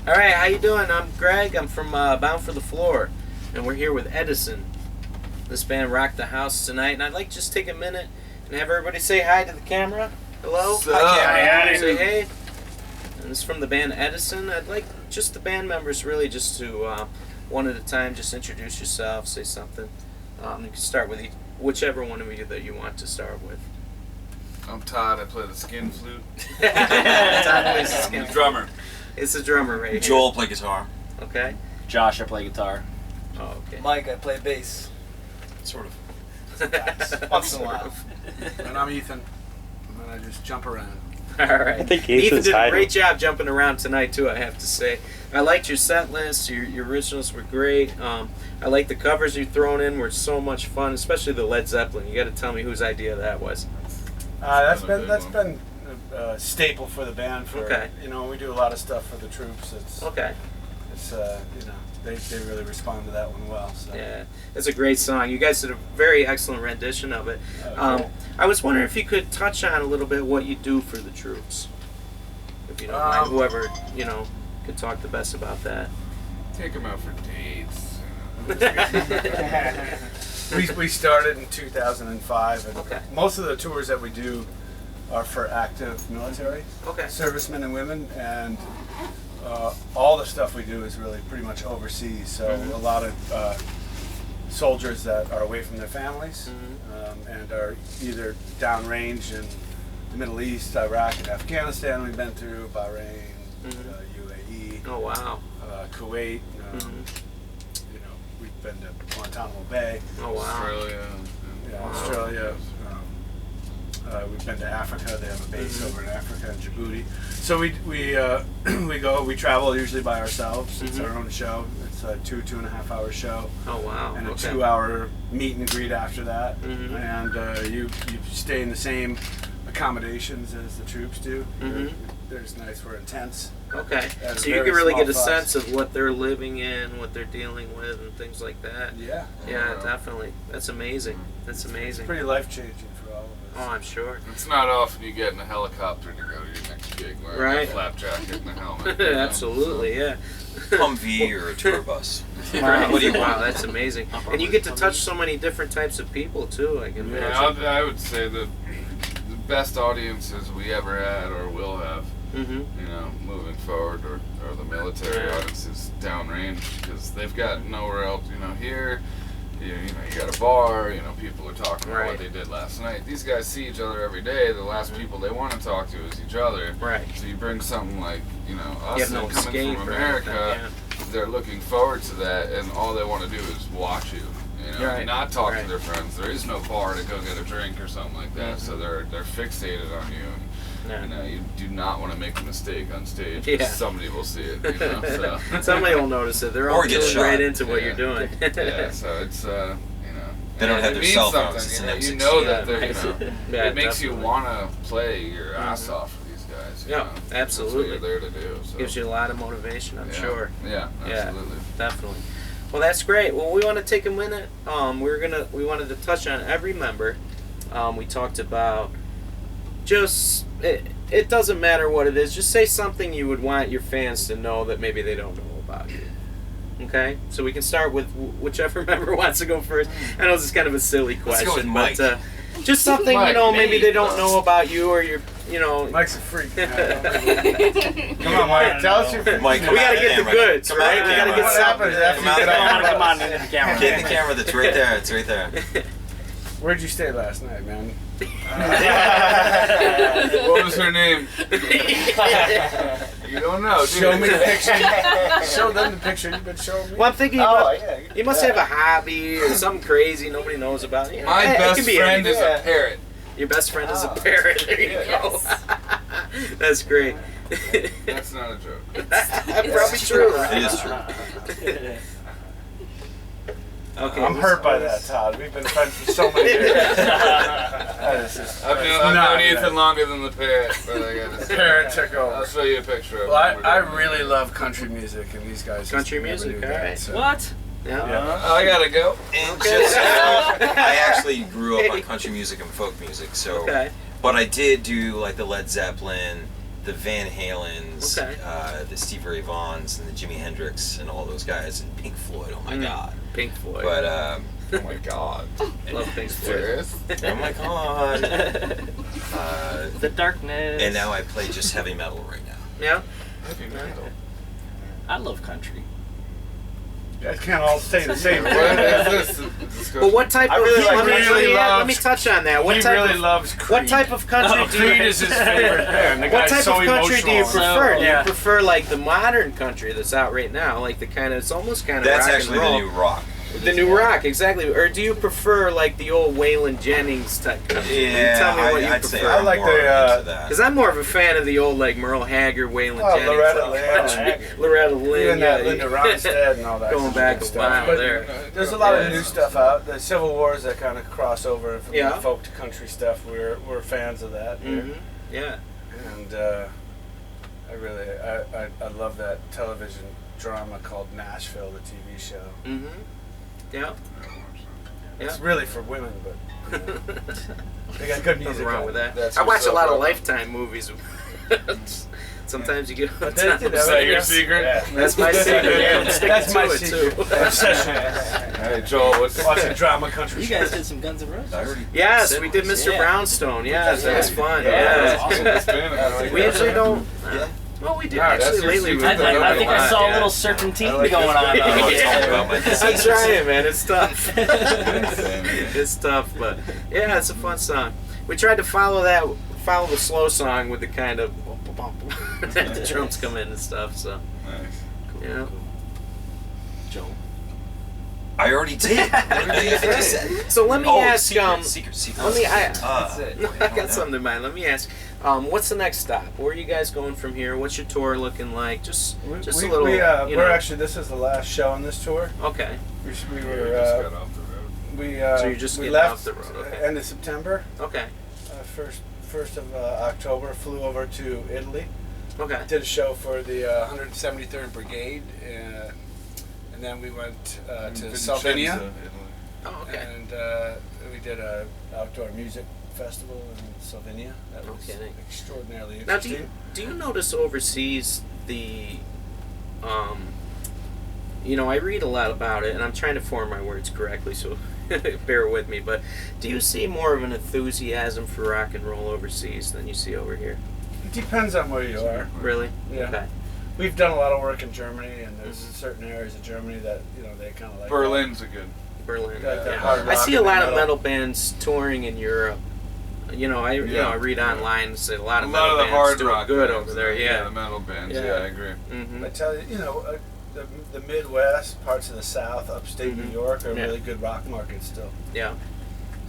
All right, how you doing? I'm Greg. I'm from Bound for the Floor, and we're here with Edisun. This band rocked the house tonight, and I'd like to just take a minute and have everybody say hi to the camera. Hello? Hi, say hey. And this is from the band Edisun. I'd like just the band members really just to, one at a time, just introduce yourself, say something. You can start with whichever one of you that you want to start with. I'm Todd. I play the skin flute. Todd plays the skin I'm the drummer. It's a drummer right here. Joel play guitar. Okay. Josh, I play guitar. Oh, okay. Mike, I play bass. Sort of. Once in a while. And I'm Ethan. And I just jump around. All right. I think Ethan Ethan's did a hiding. great job jumping around tonight too. I have to say, I liked your set list. Your originals were great. I like the covers you thrown in. Were so much fun, especially the Led Zeppelin. You got to tell me whose idea that was. That's been a staple for the band. Okay. We do a lot of stuff for the troops. It's they really respond to that one well. So. Yeah, it's a great song. You guys did a very excellent rendition of it. Cool. I was wondering if you could touch on a little bit what you do for the troops, if you don't mind. Whoever could talk the best about that. Take them out for dates. We started in 2005, and Okay. most of the tours that we do are for active military servicemen and women, and all the stuff we do is really pretty much overseas. So a lot of soldiers that are away from their families and are either downrange in the Middle East, Iraq, and Afghanistan. We've been through Bahrain, UAE, Oh wow. Kuwait. We've been to Guantanamo Bay. Oh wow. Australia. Australia. We've been to Africa. They have a base over in Africa and Djibouti. So we travel usually by ourselves. It's our own show. It's a 2.5 hour show. Oh wow. And a Okay. 2-hour meet and greet after that. And you stay in the same accommodations as the troops do. There's nights where intense. Okay. At a So you very can really small get a cost. sense of what they're living in, what they're dealing with, and things like that. Yeah. Yeah, definitely. That's amazing. That's amazing. Pretty life changing for all of Oh, us. I'm sure. It's not often you get in a helicopter to go to your next gig wearing Right. a flap jacket and a helmet. Absolutely, yeah. Humvee or a tour bus. Right. What do you Wow, want? that's amazing. And you get to touch so many different types of people too. I can Yeah, imagine. I would say the best audiences we ever had or will have, moving forward, or the military audiences downrange, because they've got nowhere else. Here, you got a bar. People are talking about what they did last night. These guys see each other every day. The last people they want to talk to is each other. Right. So you bring something like us have no coming escape from or America. anything, They're looking forward to that, and all they want to do is watch you. Right. Not talk Right. to their friends. There is no bar to go get a drink or something like that. So they're fixated on you. And, you do not want to make a mistake on stage. 'Cause Yeah. somebody will see it. So. Somebody will notice it. They're all Or get tuned shot. right into what Yeah. you're doing. Yeah, so it's They don't have it their means cell phones. something, It's an You M16. know that they're, Yeah, it makes you definitely. want to play your ass off for these guys. Yeah, absolutely. That's what you're there to do. So. Gives you a lot of motivation, I'm sure. Yeah, absolutely. Definitely. Well, that's great. Well, we want to take a minute. We wanted to touch on every member. We talked about just it doesn't matter what it is. Just say something you would want your fans to know that maybe they don't know about you. Okay, so we can start with whichever member wants to go first. I know this is kind of a silly question, Let's go with Mike. but just something Mike, maybe they don't know about you, or you're Mike's a freak. Come on, Mike. Tell us your. Mike, we gotta get the goods, Come right? on, We gotta camera. get What something. happens after Come out you the get camera. on Come on into the camera. Get in the camera. That's right there. It's right there. Where'd you stay last night, man? What was her name? You don't know, do Show you? me the picture. Show them the picture you've been showing me. Well, I'm thinking yeah. you must have a hobby or something crazy nobody knows about. My it best can be friend is anything. a parrot. Your best friend is a parrot. There you go. That's great. That's not a joke. Probably true. It is true. Okay. I'm hurt by that, Todd. We've been friends for so many years. I've known Ethan longer than the parrot, but I gotta say. Parrot took I'll over. show you a picture of Well, him. I really love country music, and these guys. Country just never music, knew that, alright. so- What? Yeah. Yeah. Oh, I gotta go. And Okay. just, I actually grew up on country music and folk music, so. Okay. But I did do like the Led Zeppelin, the Van Halens, Okay. the Stevie Ray Vaughns, and the Jimi Hendrix, and all those guys, and Pink Floyd. Oh my God. Pink Floyd. But Oh my God. Love Pink Floyd. Serious? oh my God. The darkness. And now I play just heavy metal right now. Yeah. Heavy metal. I love country. You guys can't all say the same What word. is this? But what type I of really like- let me- really let me loves- touch on that. What He type really of loves Creed. what type of country do you Creed is his favorite band. The What guy's type so of country do you emotional. prefer? Do you Yeah. prefer like the modern country that's out right now, like the kind of it's almost kind of That's rock actually and the roll. new rock. The new rock, exactly. Or do you prefer like the old Waylon Jennings type country? Yeah, Tell me what you I'd say prefer. I like more the, into that. Because I'm more of a fan of the old like Merle Haggard, Waylon Oh, Jennings, Loretta like, Lynn. country. Loretta Lynn, Even yeah, that Linda Ronstadt and all that. Going sort back of a stuff. while But there. There's a lot of Yeah. new stuff out. The Civil Wars that kind of cross over from Yeah. the folk to country stuff. We're fans of that. here. Mhm. Yeah. And I love that television drama called Nashville, the TV show. Mhm. Yeah. It's Yeah. really for women, but they got good music. Nothing wrong on with it. that. That's I watch what's a up, lot of bro. Lifetime movies. Sometimes you get on But they time. did Is that your yes. secret? Yeah. That's my secret. Yeah, I'm sticking That's to my it, secret. too. Obsession. Hey, Joel, what's Watching drama country. You guys did some Guns N' Roses. I already Yes, said we did myself. Mr. Yeah. Brownstone. Yes, that was fun. Yeah, Yeah. that's awesome. It's been about We usually don't. Yeah. Well, we did Yeah, that's actually your lately. secret. We've I been think doing I lot, saw a yeah. little serpentine I like going this. on. I there. want to talk Yeah. about my I'm disease. trying, man. It's tough. Same here. It's tough, but yeah, it's a fun song. We tried to follow the slow song with the kind of the drums come in and stuff. So Nice. yeah. Joel. I already did. I just said. So let me Oh, ask. secret. Let me. No, I got something in mind. Let me ask. What's the next stop? Where are you guys going from here? What's your tour looking like? Just a little. We're actually, this is the last show on this tour. Okay. We We just were, got off the road. we you're just we getting left off the road, okay. end of September. Okay. First of October, flew over to Italy. Okay. Did a show for the 173rd Brigade, and then we went to Sardinia, Oh, okay. and we did a outdoor music festival in Sardinia. That was Okay. extraordinarily Now, interesting. do you notice overseas the, I read a lot about it, and I'm trying to form my words correctly, so bear with me. But do you see more of an enthusiasm for rock and roll overseas than you see over here? It depends on where you are. Really? Yeah. Okay. We've done a lot of work in Germany, and there's Mhm. certain areas of Germany that they kind of like. Berlin's a good. Berlin. That Yeah. hard I rock see a and lot of metal. metal bands touring in Europe. I read online and say a lot A of lot metal of the bands hard doing rock good bands, over there. Yeah. the metal bands. Yeah. Yeah, I agree. Mm-hmm. I tell you, the Midwest, parts of the South, upstate Mhm. New York are Yeah. really good rock markets still. Yeah.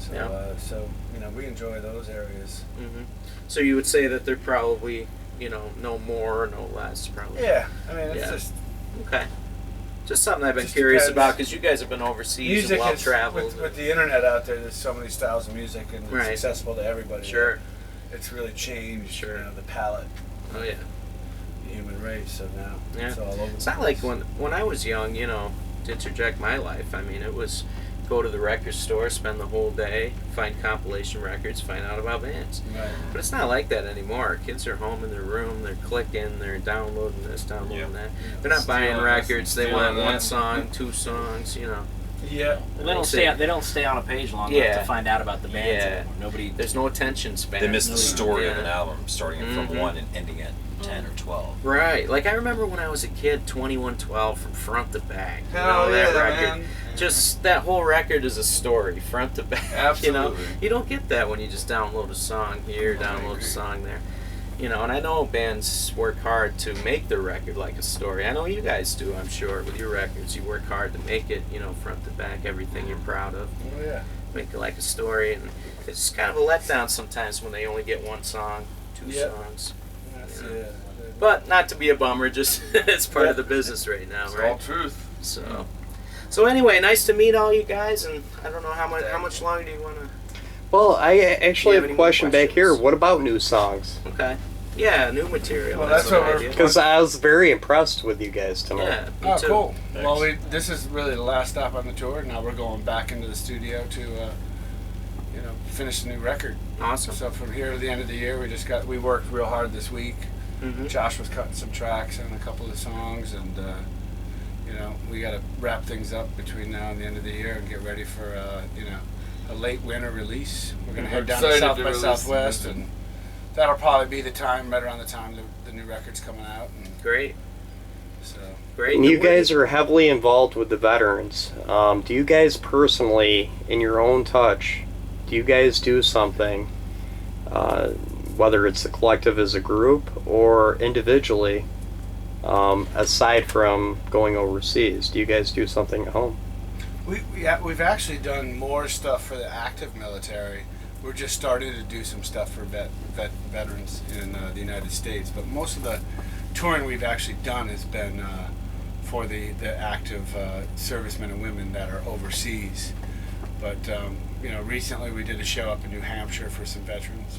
So, Yeah. we enjoy those areas. Mm-hmm. So you would say that they're probably, no more or no less, probably. Yeah, I mean, it's Yeah. just Okay. Just something I've been Just curious depends. about because you guys have been overseas music and love is travel. with the internet out there. There's so many styles of music, and it's Right. accessible to everybody. Sure. It's really changed. Sure. The palette, Oh yeah. the human race. So now Yeah. it's all over. It's the not like place. when I was young, to interject my life. I mean, it was go to the record store, spend the whole day, find compilation records, find out about bands. Right. But it's not like that anymore. Kids are home in their room, they're clicking, they're downloading this, downloading Yep. that. They're not buying Stealing records. this, They want stealing one that. song, two songs. Yeah. They don't See. They don't stay on a page long Yeah. enough to find out about the bands Yeah. anymore. Nobody. There's no attention span. They missed the story of an Yeah. album, starting it from Mhm. 1 and ending at 10 or 12. Right. Like I remember when I was a kid, 2112 from front to back. Hell that yeah, record. man. Just that whole record is a story, front to back. Absolutely. You don't get that when you just download a song here, I download a agree. song there. And I know bands work hard to make the record like a story. I know you guys do, I'm sure, with your records. You work hard to make it, front to back, everything you're proud of. Oh yeah. Make it like a story. And it's kind of a letdown sometimes when they only get one song, two Yep. songs. That's Yeah. it. But not to be a bummer, just it's part of the business right now, It's right? all truth. So anyway, nice to meet all you guys, and I don't know how much longer do you want to? Well, I actually Do you have have any a more question back here. questions? What about new songs? Okay. Yeah, new material. Well, that's a good what we're- idea. Because I was very impressed with you guys tonight. Yeah. Me Oh, too. cool. Well, this is really the last stop on the tour. Now we're going back into the studio to, finish the new record. Awesome. So from here to the end of the year, we worked real hard this week. Josh was cutting some tracks and a couple of songs, and we got to wrap things up between now and the end of the year and get ready for a late winter release. We're gonna head down to excited South to by release Southwest, the and that'll probably be the time, right around the time the new record's coming out. And Great. so Great. And you guys are heavily involved with the veterans. Do you guys personally, in your own touch, do you guys do something, whether it's the collective as a group or individually, aside from going overseas? Do you guys do something at home? We've actually done more stuff for the active military. We're just starting to do some stuff for veterans in the United States, but most of the touring we've actually done has been for the active servicemen and women that are overseas. But recently we did a show up in New Hampshire for some veterans.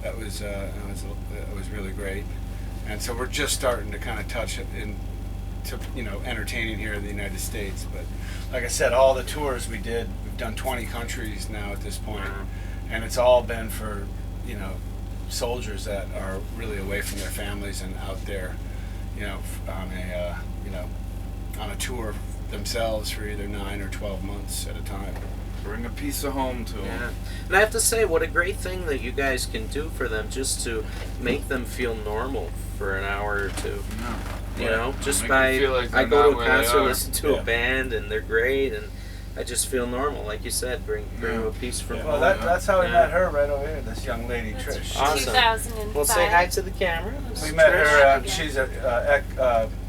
That was really great, and so we're just starting to kind of touch it into entertaining here in the United States. But like I said, all the tours we've done 20 countries now at this point, and it's all been for soldiers that are really away from their families and out there, on a tour themselves for either 9 or 12 months at a time. Bring a piece of home to them. Yeah. And I have to say, what a great thing that you guys can do for them, just to make them feel normal for an hour or two. Just Make by them feel like I they're go not to a where they concert, are. listen to a band, and they're great, and I just feel normal, like you said. Bring them a piece from Well, home. that's how we met her right over here. This young lady, That's Trish. Awesome. 2005. Well, say hi to the camera. We met her. Trish. She's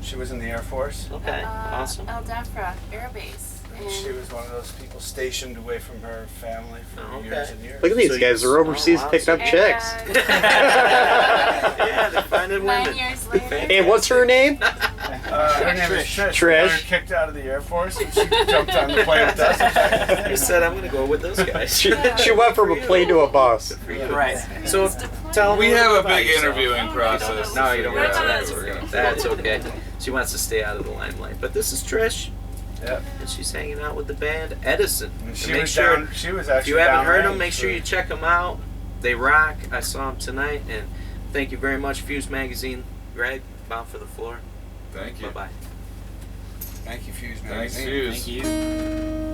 she was in the Air Force. Okay, awesome. El Defra Air Base. And she was one of those people stationed away from her family for years and years. Look at these So guys. you- They're overseas oh, wow. picking up And, chicks. Yeah, they're finding 9 women. years later. And what's her name? Her name is Trish. Trish. We got her kicked out of the Air Force, and she jumped on the plane with us. You said I'm gonna go with those guys. She went from a plane to a bus. Right. So tell them We a have little a about big yourself. interviewing process. No, you don't Yeah. want to. That's okay. She wants to stay out of the limelight. But this is Trish, Yep. and she's hanging out with the band Edisun. And And she make was sure, down. She was if actually. you haven't heard them, downrange make sure for- you check them out. They rock. I saw them tonight, and thank you very much, Fuze Magazine. Greg, bound for the floor. Thank you. Bye bye. Thank you, Fuze Thanks, Magazine. Fuze. Thank you.